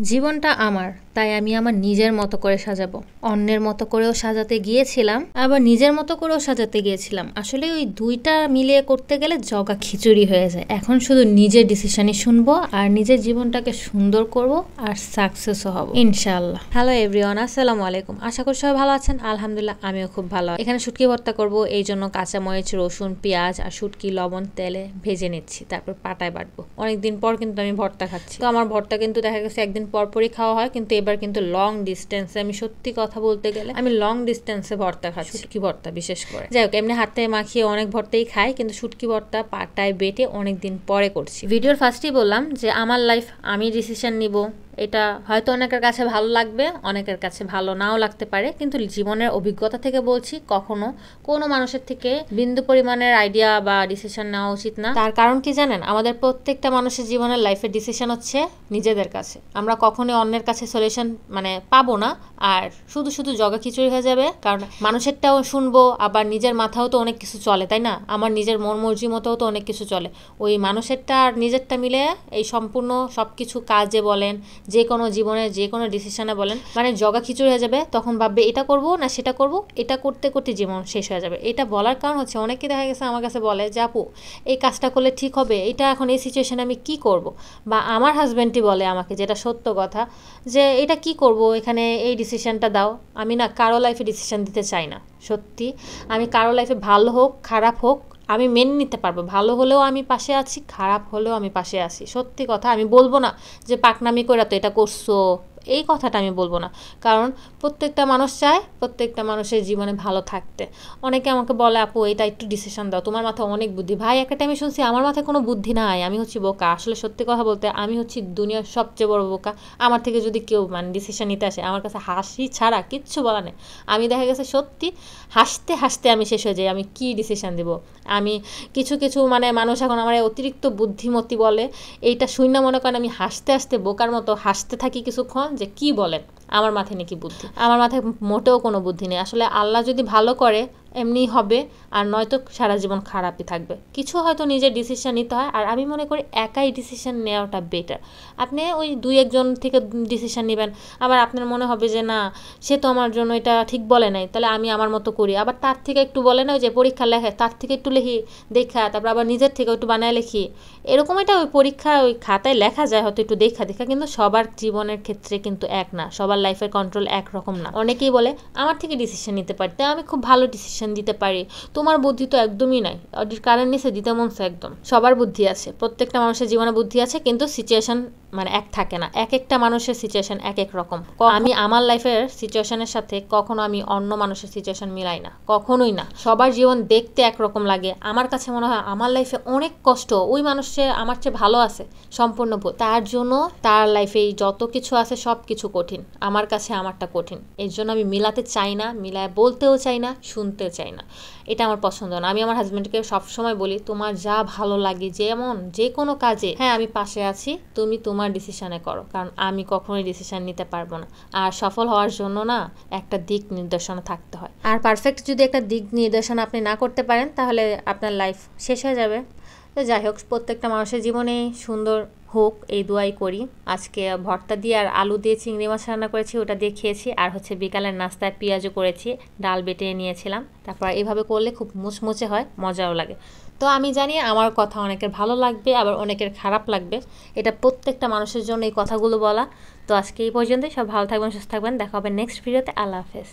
জীবনটা আমার, তাই আমি আমার নিজের মতো করে সাজাবো। অন্যের মতো করেও সাজাতে গিয়েছিলাম, আবার নিজের মতো করেও সাজাতে গিয়েছিলাম। আসলে ওই দুইটা মিলিয়ে করতে গেলে জগা খিচুড়ি হয়ে যায়। এখন শুধু নিজের ডিসিশনই শুনবো আর নিজের জীবনটাকে সুন্দর করব আর সাকসেসও হব ইনশাআল্লাহ। হ্যালো এভরিওয়ান, আসসালামু আলাইকুম। আশা করি সবাই ভালো আছেন। আলহামদুলিল্লাহ আমিও খুব ভালো। এখানে শুটকি ভর্তা করব, এই জন্য কাঁচামরিচ, রসুন, পেঁয়াজ আর শুটকি লবণ তেলে ভেজে নিচ্ছি, তারপর পাটায় বাটবো। অনেকদিন পর কিন্তু আমি ভর্তা খাচ্ছি। তো আমার ভর্তা কিন্তু দেখা গেছে একদিন পরপরই খাওয়া হয়, কিন্তু এবার কিন্তু লং ডিস্টেন্সে, আমি সত্যি কথা বলতে গেলে আমি লং ডিস্টেন্সে ভর্তা খাচ্ছি, শুটকি ভর্তা বিশেষ করে। যাই হোক, এমনি হাতে মাখিয়ে অনেক ভর্তাই খাই, কিন্তু শুটকি ভর্তা পাটায় বেটে অনেকদিন পরে করছি। ভিডিওর ফার্স্টেই বললাম যে আমার লাইফ আমি ডিসিশন নিব। এটা হয়তো অনেকের কাছে ভালো লাগবে, অনেকের কাছে ভালো নাও লাগতে পারে, কিন্তু জীবনের অভিজ্ঞতা থেকে বলছি, কখনো কোনো মানুষের থেকে বিন্দু পরিমাণের আইডিয়া বা ডিসিশন নেওয়া উচিত না। তার কারণ কি জানেন? আমাদের প্রত্যেকটা মানুষের জীবনের লাইফের ডিসিশন হচ্ছে নিজেদের কাছে। আমরা কখনোই অন্যের কাছে সলিউশন পাবো না, আর শুধু শুধু জগা খিচুড়ি হয়ে যাবে। কারণ মানুষেরটাও শুনবো, আবার নিজের মাথাও তো অনেক কিছু চলে, তাই না? আমার নিজের মন মর্জি মতোও তো অনেক কিছু চলে। ওই মানুষেরটা আর নিজেরটা মিলে এই সম্পূর্ণ সব কিছু কাজে বলেন, যে কোনো জীবনের যে কোনো ডিসিশনে বলেন, জগা খিচুড়ি হয়ে যাবে। তখন ভাববে এটা করব না সেটা করব, এটা করতে করতে জীবন শেষ হয়ে যাবে। এটা বলার কারণ হচ্ছে, অনেকে দেখা গেছে আমার কাছে বলে যে আপু এই কাজটা করলে ঠিক হবে, এটা এখন এই সিচুয়েশনে আমি কি করব। বা আমার হাজব্যান্ডই বলে আমাকে, যেটা সত্য কথা, যে এটা কি করব, এখানে এই ডিসিশনটা দাও। আমি না কারো লাইফে ডিসিশন দিতে চাই না। সত্যি, আমি কারো লাইফে ভালো হোক খারাপ হোক আমি মেনে নিতে পারবো। ভালো হলেও আমি পাশে আছি, খারাপ হলেও আমি পাশে আছি। সত্যি কথা, আমি বলবো না যে পাকনামি করে তো এটা করছো, এই কথাটা আমি বলবো না। কারণ প্রত্যেকটা মানুষ চায় প্রত্যেকটা মানুষের জীবনে ভালো থাকতে। অনেকে আমাকে বলে আপু এটা একটু ডিসিশন দাও, তোমার মাথায় অনেক বুদ্ধি। ভাই, একটা টাইমে শুনছি আমার মাথায় কোনো বুদ্ধি নাই, আমি হচ্ছি বোকা। আসলে সত্যি কথা বলতে আমি হচ্ছি দুনিয়ার সবচেয়ে বড় বোকা। আমার থেকে যদি কেউ ডিসিশন নিতে আসে, আমার কাছে হাসি ছাড়া কিচ্ছু বলা নেই। আমি দেখা গেছে সত্যি হাসতে হাসতে আমি শেষ হয়ে যাই, আমি কি ডিসিশন দেবো। আমি কিছু কিছু মানুষ এখন আমার অতিরিক্ত বুদ্ধিমতী বলে, এইটা শূন্য মনে করেন আমি হাসতে হাসতে বোকার মতো হাসতে থাকি কিছুক্ষণ, যে কি বলেন আমার মাথায় নাকি বুদ্ধি। আমার মাথায় মোটেও কোনো বুদ্ধি নেই। আসলে আল্লাহ যদি ভালো করে এমনি হবে, আর নয়তো সারা জীবন খারাপই থাকবে। কিছু হয়তো নিজের ডিসিশন নিতে হয়, আর আমি মনে করি একাই ডিসিশন নেওয়াটা বেটার। আপনি ওই দুই একজন থেকে ডিসিশন নেবেন, আবার আপনার মনে হবে যে না সে তো আমার জন্য এটা ঠিক বলে নাই, তাহলে আমি আমার মতো করি। আবার তার থেকে একটু বলে না, ওই যে পরীক্ষা লেখে তার থেকে একটু লিখি দেখা, তারপর আবার নিজের থেকে একটু বানায় লিখি। এরকম এটা ওই পরীক্ষা ওই খাতায় লেখা যায় হয়তো একটু দেখা দেখা, কিন্তু সবার জীবনের ক্ষেত্রে কিন্তু এক না, সবার লাইফের কন্ট্রোল একরকম না। অনেকেই বলে আমার থেকে ডিসিশন নিতে পারি, তাই আমি খুব ভালো ডিসিশন দিতে পারি। তোমার বুদ্ধি তো একদমই নাই, অডির কারেন্ট নিচে দিতে মনছে একদম। সবার বুদ্ধি আছে, প্রত্যেকটা মানুষের জীবনে বুদ্ধি আছে, কিন্তু সিচুয়েশন এক থাকে না। এক একটা মানুষের সিচুয়েশন এক এক রকম। আমি আমার লাইফের সিচুয়েশনের সাথে কখনো আমি অন্য মানুষের সিচুয়েশন মিলাই না, কখনোই না। সবার জীবন দেখতে একরকম লাগে, আমার কাছে মনে হয় আমার লাইফে অনেক কষ্ট, ওই মানুষের আমার চেয়ে ভালো আছে সম্পূর্ণ ভুল। তার জন্য তার লাইফে যত কিছু আছে সব কিছু কঠিন, আমার কাছে আমারটা কঠিন। এর জন্য আমি মিলাতে চাই না, মিলায় বলতেও চাই না, শুনতে চাই না। এটা আমার পছন্দ না। আমি আমার হাজব্যান্ডকে সবসময় বলি, তোমার যা ভালো লাগে, যেমন যে কোনো কাজে, হ্যাঁ আমি পাশে আছি, তুমি তোমার ডিসিশনে করো। কারণ আমি কখনোই ডিসিশন নিতে পারবো না। আর সফল হওয়ার জন্য না একটা দিক নির্দেশনা থাকতে হয়, আর পারফেক্ট যদি একটা দিক নির্দেশনা আপনি না করতে পারেন, তাহলে আপনার লাইফ শেষ হয়ে যাবে। তো যাই হোক, প্রত্যেকটা মানুষের জীবনেই সুন্দর হোক এই দোয়াই করি। আজকে ভর্তা দিয়ে আর আলু দিয়ে চিংড়ি মাছ রান্না করেছি, ওটা দিয়ে খেয়েছি। আর হচ্ছে বিকালের নাস্তায় পেঁয়াজও করেছি, ডাল বেটে নিয়েছিলাম। তারপর এভাবে করলে খুব মুচমুচে হয়, মজাও লাগে। তো আমি জানি আমার কথা অনেকের ভালো লাগবে, আবার অনেকের খারাপ লাগবে। এটা প্রত্যেকটা মানুষের জন্য এই কথাগুলো বলা। তো আজকে এই পর্যন্তই। সব ভালো থাকবেন, সুস্থ থাকবেন। দেখা হবে নেক্সট ভিডিওতে। আল্লাহ হাফেজ।